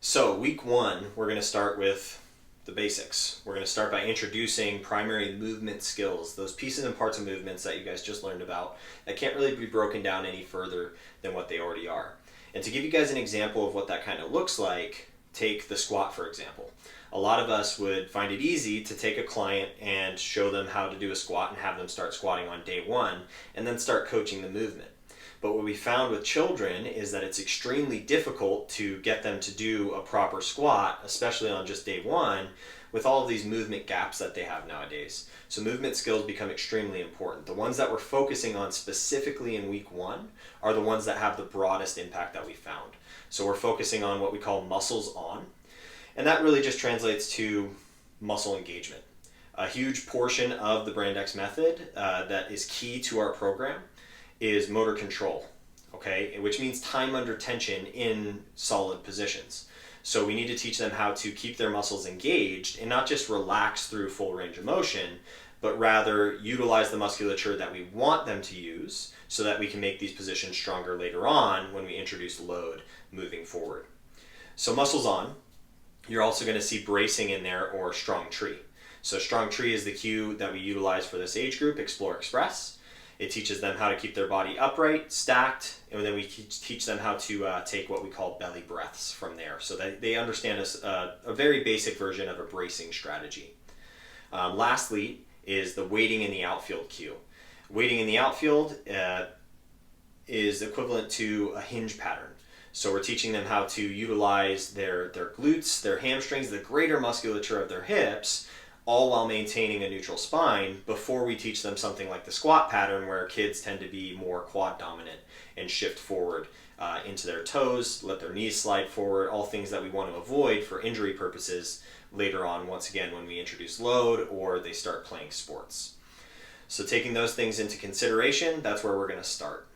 So week one, we're going to start with the basics. We're going to start by introducing primary movement skills, those pieces and parts of movements that you guys just learned about that can't really be broken down any further than what they already are. And to give you guys an example of what that kind of looks like, take the squat for example. A lot of us would find it easy to take a client and show them how to do a squat and have them start squatting on day one and then start coaching the movement. But what we found with children is that it's extremely difficult to get them to do a proper squat, especially on just day one, with all of these movement gaps that they have nowadays. So movement skills become extremely important. The ones that we're focusing on specifically in week one are the ones that have the broadest impact that we found. So we're focusing on what we call muscles on, and that really just translates to muscle engagement. A huge portion of the Brand X method that is key to our program is motor control, okay, which means time under tension in solid positions. So we need to teach them how to keep their muscles engaged and not just relax through full range of motion, but rather utilize the musculature that we want them to use so that we can make these positions stronger later on when we introduce load moving forward. So muscles on, you're also going to see bracing in there or strong tree. So strong tree is the cue that we utilize for this age group, Explore Express. It teaches them how to keep their body upright, stacked, and then we teach them how to take what we call belly breaths from there. So that they understand a very basic version of a bracing strategy. Lastly is the waiting in the outfield cue. Waiting in the outfield is equivalent to a hinge pattern. So we're teaching them how to utilize their glutes, their hamstrings, the greater musculature of their hips, all while maintaining a neutral spine before we teach them something like the squat pattern where kids tend to be more quad dominant and shift forward into their toes, let their knees slide forward, all things that we want to avoid for injury purposes later on, once again, when we introduce load or they start playing sports. So taking those things into consideration, that's where we're going to start.